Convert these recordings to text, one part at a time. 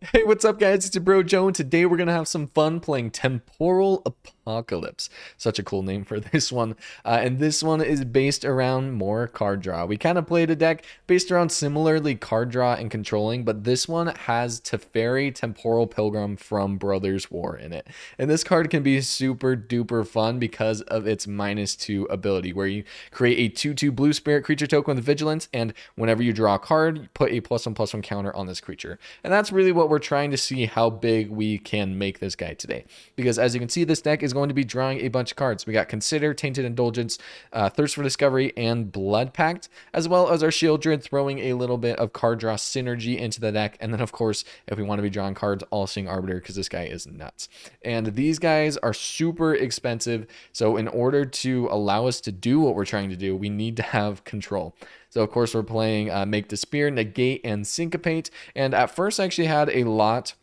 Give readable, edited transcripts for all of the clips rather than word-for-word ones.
Hey, what's up, guys? It's your bro Joe, and today we're gonna have some fun playing Temporal Apocalypse. Such a cool name for this one. And this one is based around more card draw. We kind of played a deck based around similarly card draw and controlling, but this one has Teferi Temporal Pilgrim from Brothers War in it. And this card can be super duper fun because of its -2 ability, where you create a 2/2 blue spirit creature token with vigilance, and whenever you draw a card, you put a +1/+1 counter on this creature. And that's really what we're trying to see how big we can make this guy today. Because as you can see, this deck is going to be drawing a bunch of cards. We got Consider, Tainted Indulgence, Thirst for Discovery, and Blood Pact, as well as our Sheoldred throwing a little bit of card draw synergy into the deck. And then, of course, if we want to be drawing cards, All-Seeing Arbiter, because this guy is nuts. And these guys are super expensive. So in order to allow us to do what we're trying to do, we need to have control. So, of course, we're playing Make Despair, Negate, and Syncopate. And at first, I actually had a lot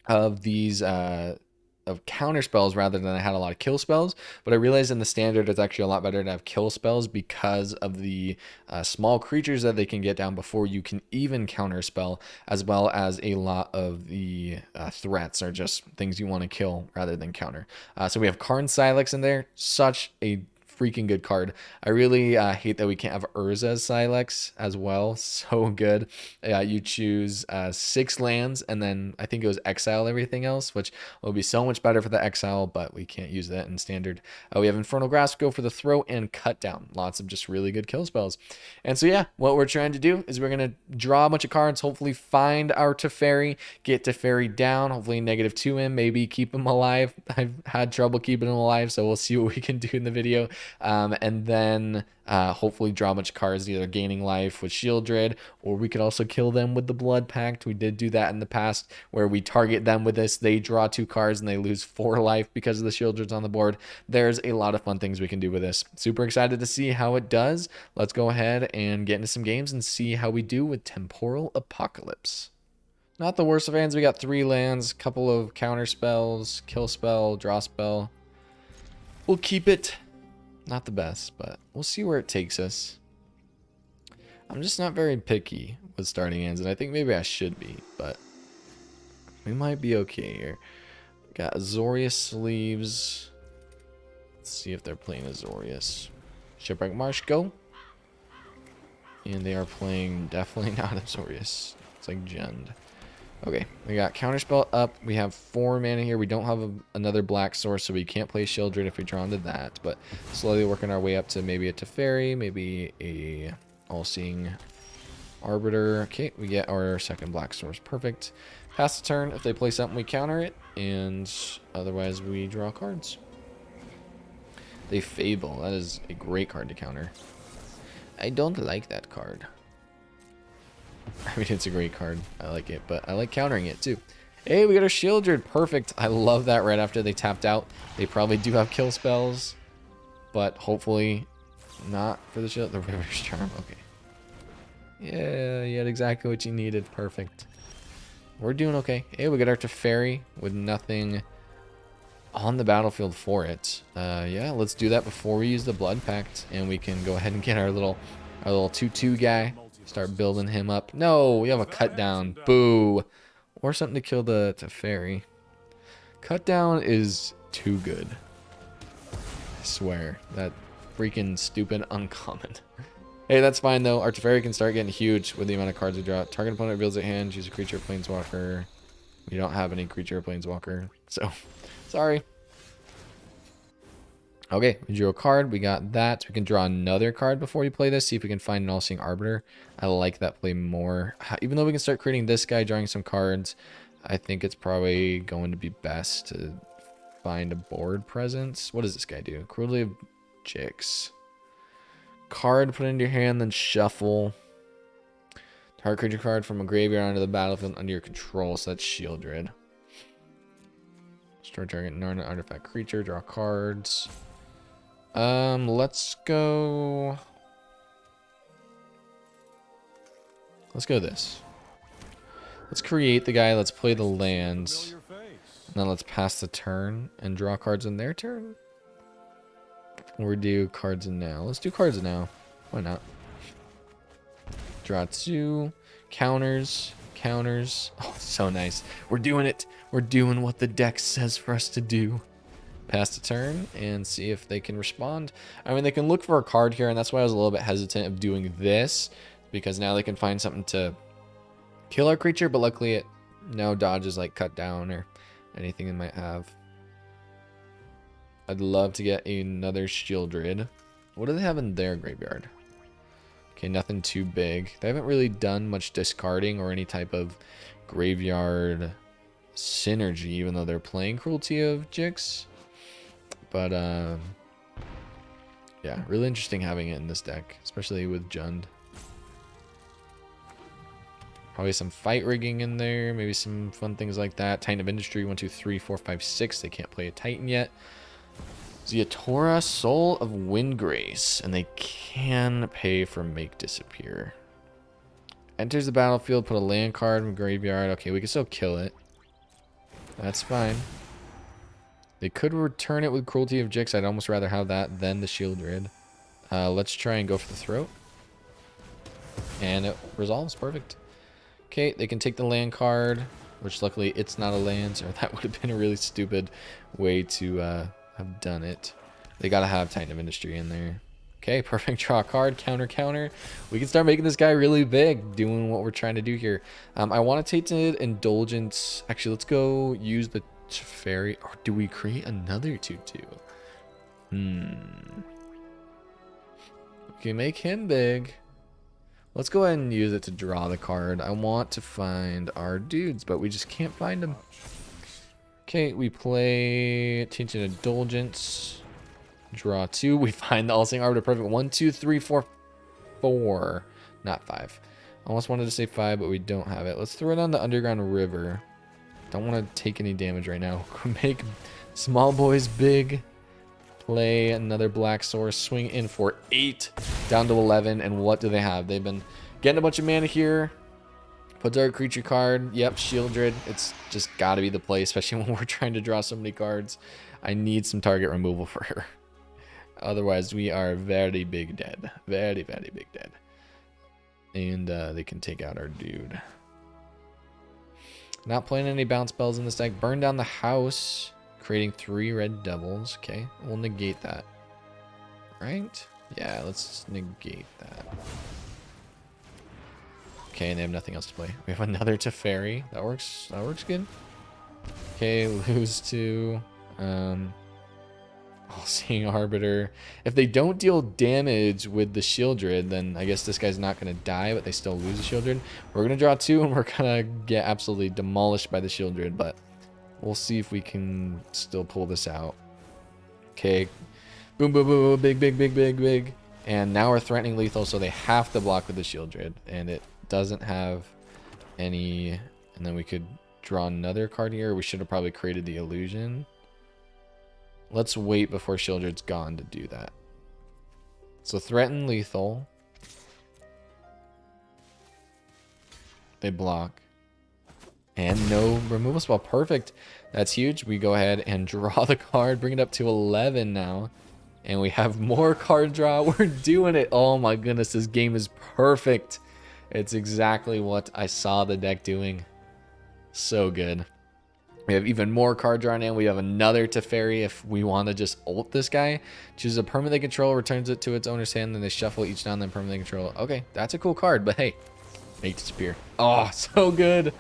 of these of counter spells rather than I had a lot of kill spells. But I realized in the standard, it's actually a lot better to have kill spells because of the small creatures that they can get down before you can even counter spell, as well as a lot of the threats are just things you want to kill rather than counter. So we have Karn Sylex in there. Such a freaking good card. I really hate that we can't have Urza's Sylex as well. So good. You choose 6 lands, and then I think it was exile everything else, which will be so much better for the exile, but we can't use that in standard. We have Infernal Grasp go for the throw and cut down. Lots of just really good kill spells. And so yeah, what we're trying to do is we're going to draw a bunch of cards, hopefully find our Teferi, get Teferi down, hopefully -2 him, maybe keep him alive. I've had trouble keeping him alive, so we'll see what we can do in the video. And then hopefully draw a bunch of cards, either gaining life with Sheoldred, or we could also kill them with the Blood Pact. We did do that in the past, where we target them with this, they draw 2 cards, and they lose 4 life because of the Sheoldreds on the board. There's a lot of fun things we can do with this. Super excited to see how it does. Let's go ahead and get into some games and see how we do with Temporal Apocalypse. Not the worst of hands. We got 3 lands, couple of counter spells, kill spell, draw spell. We'll keep it. Not the best, but we'll see where it takes us. I'm just not very picky with starting hands, and I think maybe I should be, but we might be okay here. Got Azorius Sleeves. Let's see if they're playing Azorius. Shipwreck Marsh, go. And they are playing definitely not Azorius. It's like Jund. Okay, we got Counterspell up. We have 4 mana here. We don't have another black source, so we can't play Sheoldred if we draw into that. But slowly working our way up to maybe a Teferi, maybe a All-Seeing Arbiter. Okay, we get our second black source. Perfect. Pass the turn. If they play something, we counter it. And otherwise, we draw cards. They Fable. That is a great card to counter. I don't like that card. I mean, it's a great card. I like it, but I like countering it too. Hey, we got our Sheoldred. Perfect. I love that right after they tapped out. They probably do have kill spells, but hopefully not for the shield. The River's Charm. Okay. Yeah, you had exactly what you needed. Perfect. We're doing okay. Hey, we got our Teferi with nothing on the battlefield for it. Yeah, let's do that before we use the Blood Pact, and we can go ahead and get our little 2/2 guy. Start building him up. No, we have a cut down. Boo. Or something to kill the Teferi. Cut down is too good. I swear. That freaking stupid uncommon. Hey, that's fine though. Our Teferi can start getting huge with the amount of cards we draw. Target opponent reveals their hand. Choose a creature or planeswalker. We don't have any creature or planeswalker. So, sorry. Okay, we drew a card. We got that. We can draw another card before we play this. See if we can find an All-Seeing Arbiter. I like that play more. Even though we can start creating this guy, drawing some cards, I think it's probably going to be best to find a board presence. What does this guy do? Cruelty of Jix. Card, put it into your hand, then shuffle. Target creature card from a graveyard onto the battlefield under your control. So that's Sheoldred. Store target non-artifact creature. Draw cards. Let's go this. Let's create the guy, let's play the lands. And then let's pass the turn and draw cards in their turn. Or do cards in now. Let's do cards now. Why not? Draw 2 counters. counters. Oh, so nice. We're doing it. We're doing what the deck says for us to do. Pass the turn and see if they can respond. I mean, they can look for a card here, and that's why I was a little bit hesitant of doing this, because now they can find something to kill our creature, but luckily it no dodges like cut down or anything it might have. I'd love to get another Sheoldred. What do they have in their graveyard? Okay, nothing too big. They haven't really done much discarding or any type of graveyard synergy, even though they're playing Cruelty of Jix. But, yeah, really interesting having it in this deck, especially with Jund. Probably some fight rigging in there, maybe some fun things like that. Titan of Industry, 1, 2, 3, 4, 5, 6. They can't play a Titan yet. Zeatora, Soul of Windgrace, and they can pay for Make Disappear. Enters the battlefield, put a land card in the graveyard. Okay, we can still kill it. That's fine. They could return it with Cruelty of Jix. I'd almost rather have that than the Sheoldred. Let's try and go for the throat. And it resolves. Perfect. Okay, they can take the land card, which luckily it's not a land, or that would have been a really stupid way to have done it. They gotta have Titan of Industry in there. Okay, perfect. Draw a card, counter, counter. We can start making this guy really big, doing what we're trying to do here. I want to Tainted Indulgence. Actually, let's go use the Teferi. Or do we create another 2/2? We can make him big. Let's go ahead and use it to draw the card. I want to find our dudes, but we just can't find them. Okay, we play Tainted Indulgence. Draw 2. We find the All-Seeing Arbiter. Perfect. 1, 2, 3, 4, 4. Not 5. Almost wanted to say 5, but we don't have it. Let's throw it on the Underground River. Don't want to take any damage right now. Make small boys big. Play another Black Source. Swing in for 8. Down to 11. And what do they have? They've been getting a bunch of mana here. Put our creature card. Yep, Sheoldred. It's just got to be the play, especially when we're trying to draw so many cards. I need some target removal for her. Otherwise, we are very big dead. Very, very big dead. And they can take out our dude. Not playing any bounce spells in this deck. Burn down the house. Creating 3 red devils. Okay, we'll negate that. Right? Yeah, let's negate that. Okay, and they have nothing else to play. We have another Teferi. That works. That works good. Okay, lose to All-Seeing Arbiter. If they don't deal damage with the Sheoldred, then I guess this guy's not going to die, but they still lose the Sheoldred. We're going to draw 2, and we're going to get absolutely demolished by the Sheoldred, but we'll see if we can still pull this out. Okay. Boom, boom, boom, boom. Big, big, big, big, big. And now we're threatening lethal, so they have to block with the Sheoldred, and it doesn't have any. And then we could draw another card here. We should have probably created the illusion. Let's wait before Sheoldred's gone to do that. So threaten lethal. They block. And no removal spell. Perfect. That's huge. We go ahead and draw the card. Bring it up to 11 now. And we have more card draw. We're doing it. Oh my goodness. This game is perfect. It's exactly what I saw the deck doing. So good. We have even more card drawn in. We have another Teferi if we want to just ult this guy. Choose a permanent they control, returns it to its owner's hand, then they shuffle each down, then permanent they control. Okay, that's a cool card, but hey, Make Disappear. Oh, so good.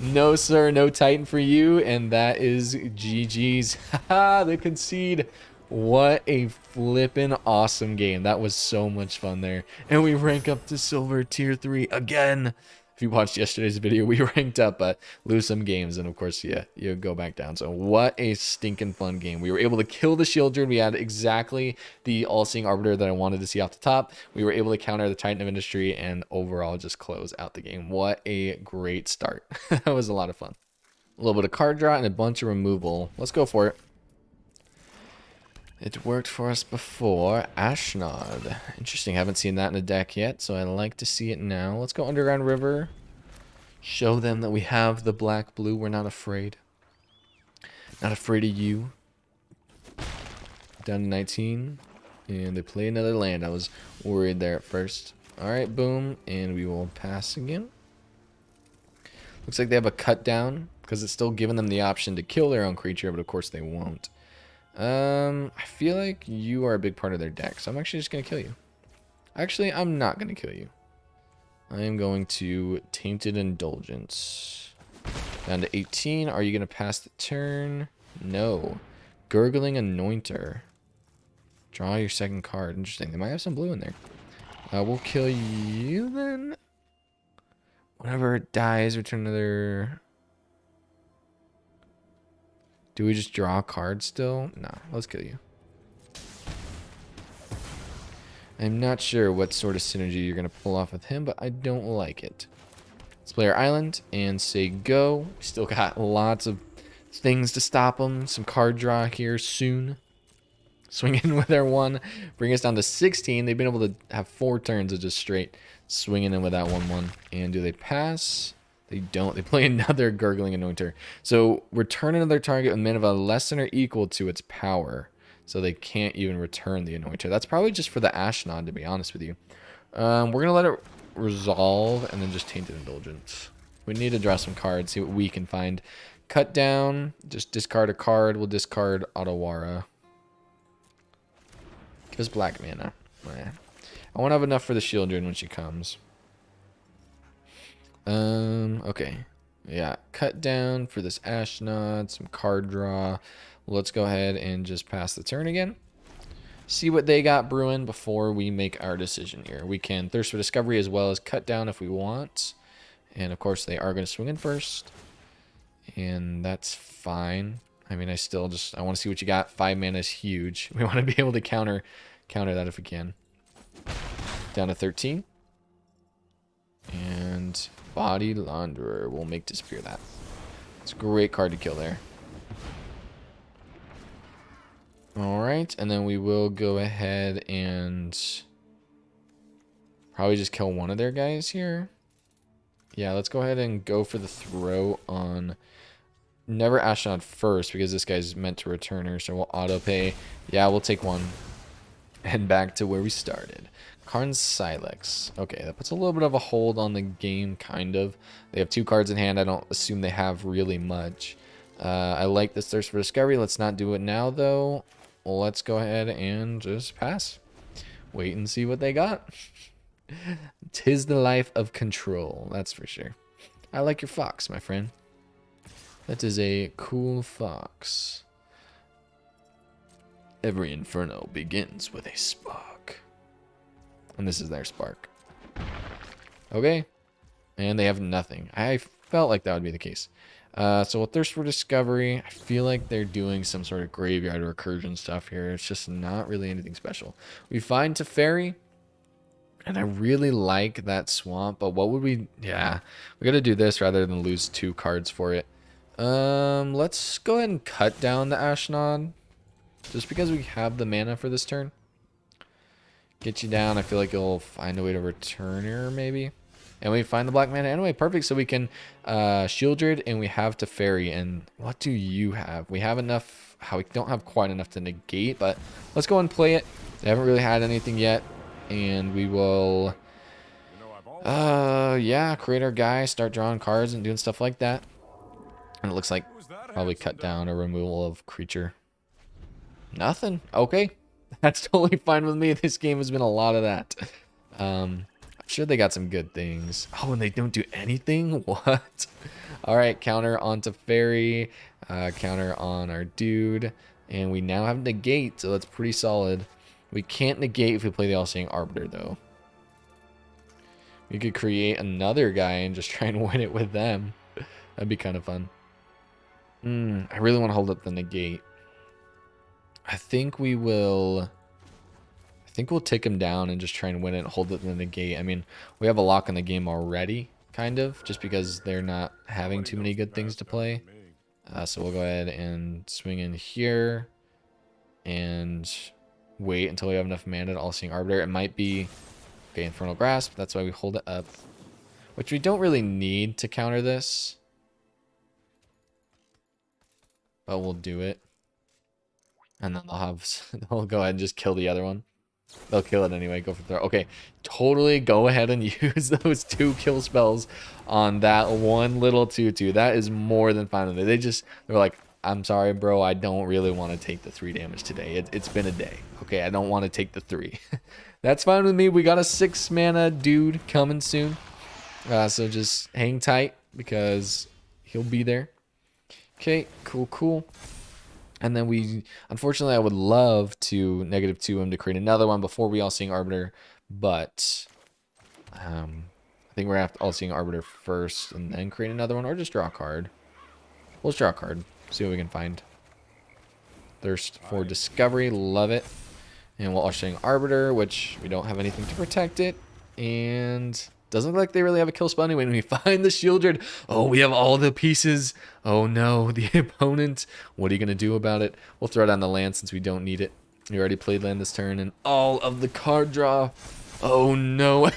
No, sir, no Titan for you, and that is GG's. Haha, they concede. What a flippin' awesome game. That was so much fun there. And we rank up to Silver Tier 3 again. If you watched yesterday's video, we ranked up, but lose some games, and of course, yeah, you go back down. So what a stinking fun game. We were able to kill the Sheoldred. We had exactly the All-Seeing Arbiter that I wanted to see off the top. We were able to counter the Titan of Industry and overall just close out the game. What a great start. That was a lot of fun. A little bit of card draw and a bunch of removal. Let's go for it. It worked for us before. Ashnod. Interesting. Haven't seen that in a deck yet, so I like to see it now. Let's go Underground River. Show them that we have the black-blue. We're not afraid. Not afraid of you. Down to 19. And they play another land. I was worried there at first. Alright, boom. And we will pass again. Looks like they have a cut down because it's still giving them the option to kill their own creature, but of course they won't. I feel like you are a big part of their deck, so I'm actually just going to kill you. Actually, I'm not going to kill you. I am going to Tainted Indulgence. Down to 18. Are you going to pass the turn? No. Gurgling Anointer. Draw your second card. Interesting. They might have some blue in there. We'll kill you then. Whenever it dies, return another... Do we just draw a card still? No, let's kill you. I'm not sure what sort of synergy you're going to pull off with him, but I don't like it. Let's play our island and say go. We still got lots of things to stop them. Some card draw here soon. Swing in with our 1. Bring us down to 16. They've been able to have 4 turns of just straight swinging in with that 1/1. And do they pass? They don't. They play another Gurgling Anointer. So return another target with mana of a less than or equal to its power. So they can't even return the Anointer. That's probably just for the Ashnod, to be honest with you. We're going to let it resolve and then just Tainted Indulgence. We need to draw some cards, see what we can find. Cut down. Just discard a card. We'll discard Otawara. Give us black mana. I won't have enough for the Sheoldred when she comes. Okay. Yeah, cut down for this Ashnod, some card draw. Let's go ahead and just pass the turn again. See what they got brewing before we make our decision here. We can Thirst for Discovery as well as cut down if we want. And of course they are going to swing in first. And that's fine. I mean, I want to see what you got. 5 mana is huge. We want to be able to counter that if we can. Down to 13. And Body Launderer will make disappear that. It's a great card to kill there. Alright, and then we will go ahead and probably just kill one of their guys here. Yeah, let's go ahead and go for the throw on never Ashnod first because this guy's meant to return her, so we'll auto pay. Yeah, we'll take one. And back to where we started. Karn's Sylex. Okay, that puts a little bit of a hold on the game, kind of. They have 2 cards in hand. I don't assume they have really much. I like this Thirst for Discovery. Let's not do it now, though. Let's go ahead and just pass. Wait and see what they got. 'Tis the life of control, that's for sure. I like your fox, my friend. That is a cool fox. Every inferno begins with a spark. And this is their spark. Okay. And they have nothing. I felt like that would be the case. So we'll Thirst for Discovery. I feel like they're doing some sort of graveyard recursion stuff here. It's just not really anything special. We find Teferi. And I really like that swamp. But what would we... Yeah. We got to do this rather than lose 2 cards for it. Let's go ahead and cut down the Ashnod. Just because we have the mana for this turn. Get you down. I feel like you'll find a way to return her, maybe. And we find the black mana anyway. Perfect. So we can Sheoldred and we have Teferi. And what do you have? We have enough. We don't have quite enough to negate, but let's go and play it. They haven't really had anything yet. And we will, yeah, create our guy, start drawing cards and doing stuff like that. And it looks like probably cut down or removal of creature. Nothing. Okay. That's totally fine with me. This game has been a lot of that. I'm sure they got some good things. Oh, and they don't do anything? What? All right, counter on Teferi, counter on our dude, and we now have negate, so that's pretty solid. We can't negate if we play the All-Seeing Arbiter, though. We could create another guy and just try and win it with them. That'd be kind of fun. I really want to hold up the negate. I think we will... I think we'll take him down and just try and win it and hold it in the negate. I mean, we have a lock in the game already, kind of, just because they're not having too many good things to play. So we'll go ahead and swing in here and wait until we have enough mana to All-Seeing Arbiter. It might be, okay, Infernal Grasp. That's why we hold it up, which we don't really need to counter this, but we'll do it. And then they'll go ahead and just kill the other one. They'll kill it anyway. Go for throw. Okay, totally go ahead and use those 2 kill spells on that one little 2/2. That is more than fine with me. They're like, I'm sorry, bro. I don't really want to take the 3 damage today. It's been a day. Okay, I don't want to take the 3. That's fine with me. We got a 6 mana dude coming soon. So just hang tight because he'll be there. Okay, cool. And then unfortunately, I would love to -2 him to create another one before we All-Seeing Arbiter, but I think we're gonna have to All-Seeing Arbiter first and then create another one, or just draw a card. We'll just draw a card, see what we can find. Thirst for Discovery, love it. And we'll All-Seeing Arbiter, which we don't have anything to protect it, and doesn't look like they really have a kill spell anyway. When we find the Sheoldred, oh, we have all the pieces. Oh no, the opponent. What are you gonna do about it? We'll throw down the land since we don't need it. We already played land this turn, and all of the card draw. Oh no.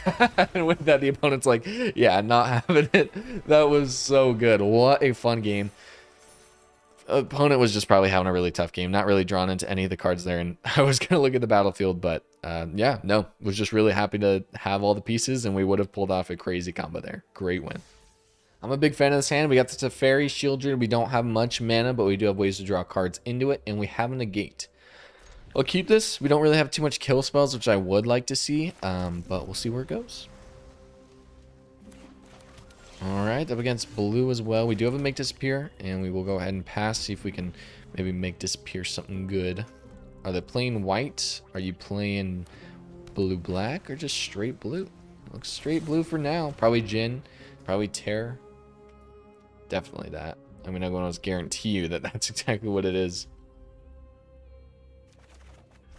And with that, the opponent's like, yeah, not having it. That was so good. What a fun game. Opponent was just probably having a really tough game, not really drawn into any of the cards there, and I was gonna look at the battlefield, but yeah, no, was just really happy to have all the pieces, and we would have pulled off a crazy combo there. Great win. I'm a big fan of this hand. We got the Teferi, Sheoldred. We don't have much mana, but we do have ways to draw cards into it, and we have a Negate. I'll keep this. We don't really have too much kill spells, which I would like to see, but we'll see where it goes. Alright, up against blue as well. We do have a Make Disappear, and we will go ahead and pass, see if we can maybe make disappear something good. Are they playing white? Are you playing blue-black, or just straight blue? Looks straight blue for now. Probably Jin, probably Terror. Definitely that. I mean, I'm going to guarantee you that that's exactly what it is.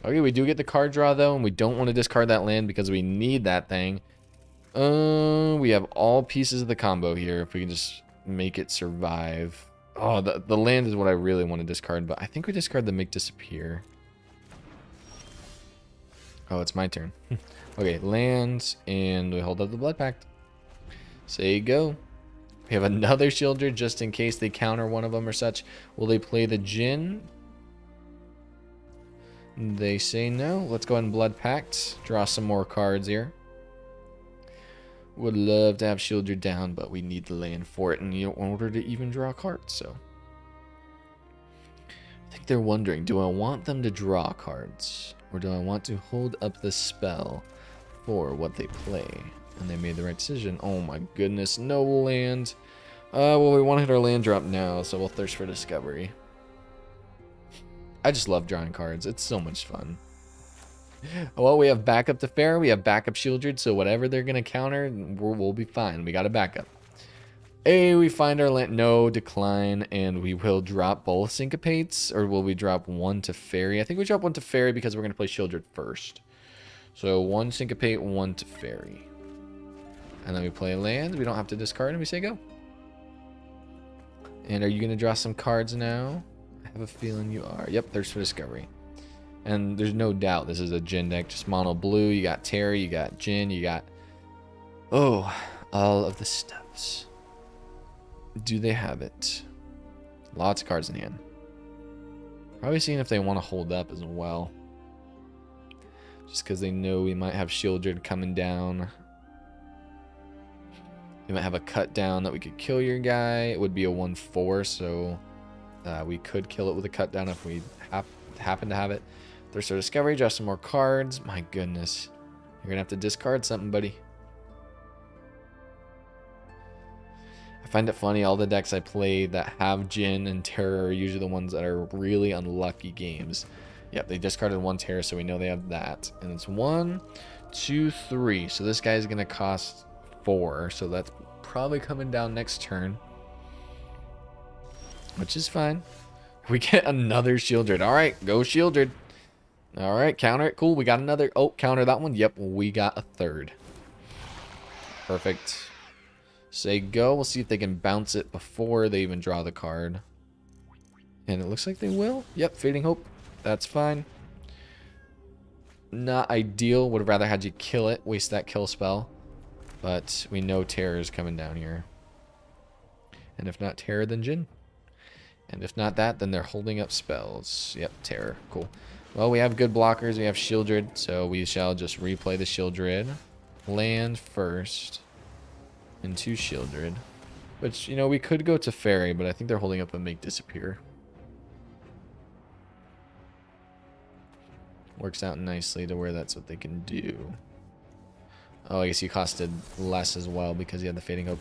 Okay, we do get the card draw, though, and we don't want to discard that land because we need that thing. We have all pieces of the combo here. If we can just make it survive. Oh, the land is what I really want to discard, but I think we discard the Make Disappear. Oh, it's my turn. Okay, lands, and we hold up the Blood Pact. Say go. We have another Sheoldred just in case they counter one of them or such. Will they play the Jin? They say no. Let's go ahead and Blood Pact. Draw some more cards here. Would love to have Sheoldred down, but we need the land for it in order to even draw cards, so. I think they're wondering, do I want them to draw cards? Or do I want to hold up the spell for what they play? And they made the right decision. Oh my goodness, no land. Well, we want to hit our land drop now, so we'll Thirst for Discovery. I just love drawing cards. It's so much fun. Well, we have backup Teferi, we have backup Sheoldred, so whatever they're going to counter, we'll be fine. We got a backup. Hey, we find our land. No, decline, and we will drop both Syncopates, or will we drop one Teferi? I think we drop one Teferi because we're going to play Sheoldred first. So one Syncopate, one Teferi. And then we play a land. We don't have to discard, and we say go. And are you going to draw some cards now? I have a feeling you are. Yep, Thirst for Discovery. And there's no doubt this is a Jin deck. Just mono blue. You got Terry, you got Jin, you got... Oh, all of the stuffs. Do they have it? Lots of cards in hand. Probably seeing if they want to hold up as well. Just because they know we might have Sheoldred coming down. We might have a cut down that we could kill your guy. It would be a 1/4, so we could kill it with a cut down if we happen to have it. Thirst for Discovery, draw some more cards. My goodness. You're going to have to discard something, buddy. I find it funny, all the decks I play that have Jin and Terror are usually the ones that are really unlucky games. Yep, they discarded one Terror, so we know they have that. And it's 1, 2, 3. So this guy's going to cost 4. So that's probably coming down next turn. Which is fine. We get another Sheoldred. All right, go Sheoldred. All right, counter it. Cool, we got another. Oh, counter that one. Yep, we got a third. Perfect. Say go. We'll see if they can bounce it before they even draw the card. And it looks like they will. Yep, Fading Hope. That's fine. Not ideal. Would have rather had you kill it. Waste that kill spell. But we know Terror is coming down here. And if not Terror, then Jin. And if not that, then they're holding up spells. Yep, Terror. Cool. Well, we have good blockers. We have Sheoldred, so we shall just replay the Sheoldred. Land first into Sheoldred. Which, you know, we could go to Teferi, but I think they're holding up a Make Disappear. Works out nicely to where that's what they can do. Oh, I guess you costed less as well because you had the Fading Hope.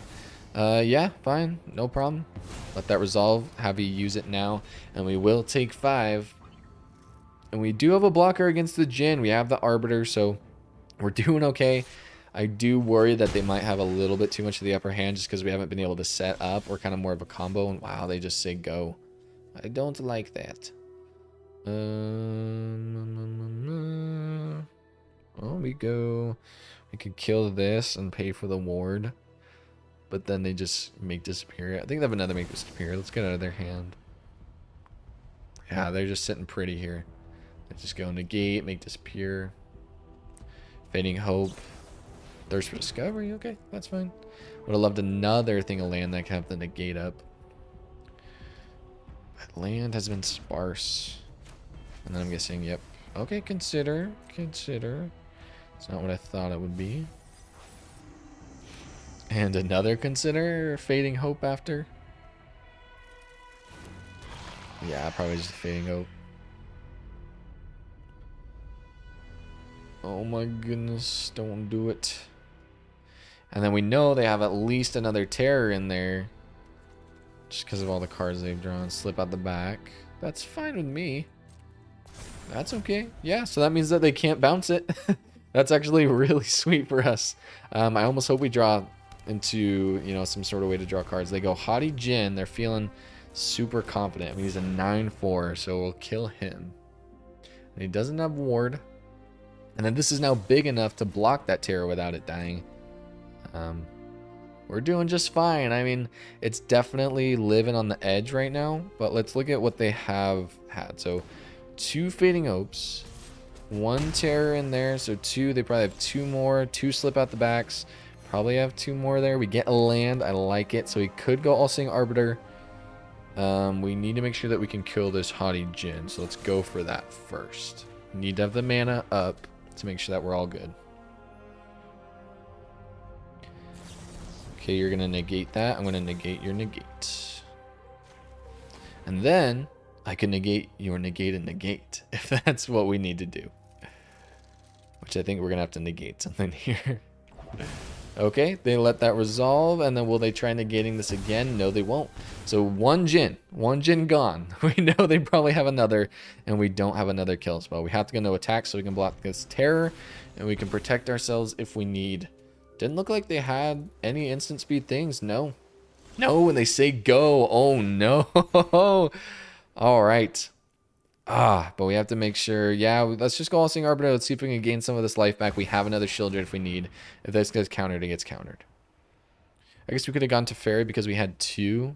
Yeah, fine. No problem. Let that resolve. Have you use it now. And we will take 5. And we do have a blocker against the Djinn. We have the Arbiter, so we're doing okay. I do worry that they might have a little bit too much of the upper hand just because we haven't been able to set up. We're kind of more of a combo. And wow, they just say go. I don't like that. Oh, we go. We could kill this and pay for the ward. But then they just Make Disappear. I think they have another Make Disappear. Let's get out of their hand. Yeah, they're just sitting pretty here. They just go Negate, Make Disappear. Fading Hope. Thirst for Discovery. Okay, that's fine. Would have loved another thing of land that can have the Negate up. But land has been sparse. And then I'm guessing, yep. Okay, consider. Consider. It's not what I thought it would be. And another consider. Fading Hope after. Yeah, probably just Fading Hope. Oh my goodness, don't do it. And then we know they have at least another Terror in there. Just because of all the cards they've drawn. Slip out the back. That's fine with me. That's okay. Yeah, so that means that they can't bounce it. That's actually really sweet for us. I almost hope we draw into, you know, some sort of way to draw cards. They go Haughty Djinn. They're feeling super confident. I mean, he's a 9/4, so we'll kill him. And he doesn't have ward. And then this is now big enough to block that Terror without it dying. We're doing just fine. I mean, it's definitely living on the edge right now. But let's look at what they have had. So 2 Fading Hopes. 1 Terror in there. So 2. They probably have 2 more. 2 slip out the backs. Probably have 2 more there. We get a land. I like it. So we could go All-Seeing Arbiter. We need to make sure that we can kill this Haughty Djinn. So let's go for that first. We need to have the mana up to make sure that we're all good. Okay, you're going to negate that. I'm going to negate your negate. And then I can negate your negate and negate if that's what we need to do. Which I think we're going to have to negate something here. Okay, they let that resolve, and then will they try negating this again? No, they won't. So 1 Djinn gone. We know they probably have another, and we don't have another kill spell. We have to go no attack so we can block this Terror, and we can protect ourselves if we need. Didn't look like they had any instant speed things. No. No, when they say go. Oh, no. All right. But we have to make sure. Yeah, let's just go All-Seeing Arbiter. Let's see if we can gain some of this life back. We have another Sheoldred if we need. If this gets countered, it gets countered. I guess we could have gone to Teferi because we had 2.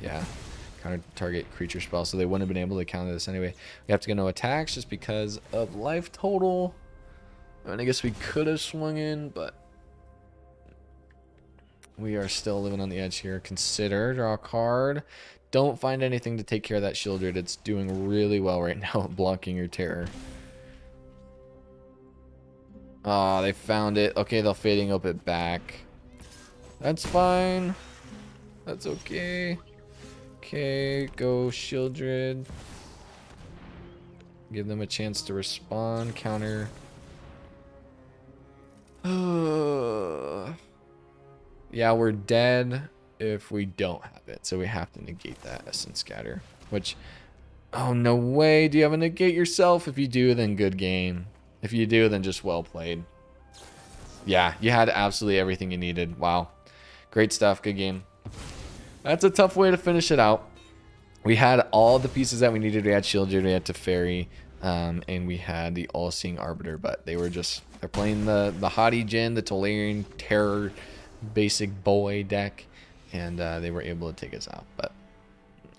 Yeah. Counter target creature spell, so they wouldn't have been able to counter this anyway. We have to go no attacks just because of life total. And I guess we could have swung in, but we are still living on the edge here. Consider, draw a card. Don't find anything to take care of that Sheoldred. It's doing really well right now, blocking your Terror. Ah, they found it. Okay, they'll Fading Hope it back. That's fine. That's okay. Okay, go Sheoldred. Give them a chance to respond. Counter. Yeah, we're dead if we don't have it, so we have to negate that Essence Scatter, which, oh, no way. Do you have a negate yourself? If you do, then good game. If you do, then just well played. Yeah, you had absolutely everything you needed. Wow. Great stuff. Good game. That's a tough way to finish it out. We had all the pieces that we needed. We had Sheoldred, we had Teferi, and we had the All-Seeing Arbiter, but they were just, they're playing the Haughty Djinn, the Tolarian Terror basic boy deck, and they were able to take us out. But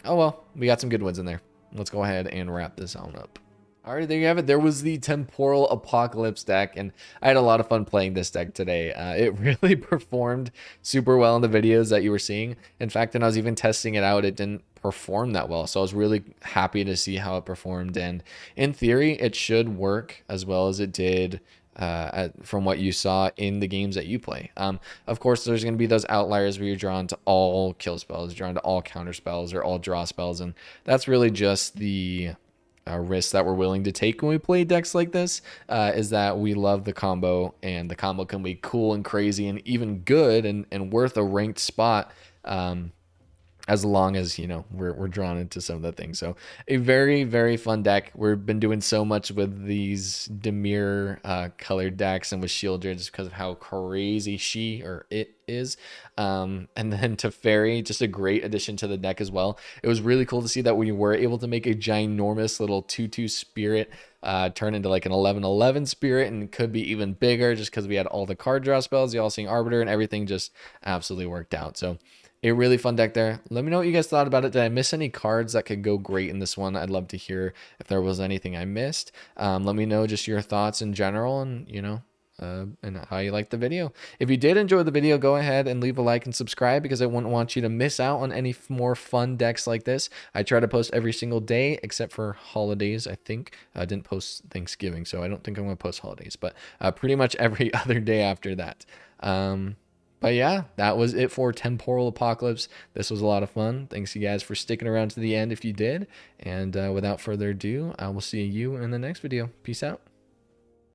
oh well, we got some good ones in there. Let's go ahead and wrap this on up. All right, there you have it. There was the Temporal Apocalypse deck, and I had a lot of fun playing this deck today. It really performed super well in the videos that you were seeing. In fact, when I was even testing it out, it didn't perform that well. So I was really happy to see how it performed, and in theory it should work as well as it did from what you saw in the games that you play. Of course, there's going to be those outliers where you're drawn to all kill spells, drawn to all counter spells, or all draw spells, and that's really just the risks that we're willing to take when we play decks like this. Is that we love the combo, and the combo can be cool and crazy and even good and worth a ranked spot. As long as, you know, we're drawn into some of the things. So a very, very fun deck. We've been doing so much with these Dimir colored decks and with Sheoldred just because of how crazy it is. And then Teferi, just a great addition to the deck as well. It was really cool to see that we were able to make a ginormous little 2/2 spirit turn into like an 11/11 spirit, and could be even bigger just because we had all the card draw spells, the All-Seeing Arbiter, and everything just absolutely worked out. So a really fun deck there. Let me know what you guys thought about it. Did I miss any cards that could go great in this one? I'd love to hear if there was anything I missed. Let me know just your thoughts in general, and, you know, and how you liked the video. If you did enjoy the video, go ahead and leave a like and subscribe, because I wouldn't want you to miss out on any more fun decks like this. I try to post every single day except for holidays. I think I didn't post Thanksgiving, so I don't think I'm going to post holidays, but pretty much every other day after that. But yeah, that was it for Temporal Apocalypse. This was a lot of fun. Thanks you guys for sticking around to the end if you did. And without further ado, I will see you in the next video. Peace out.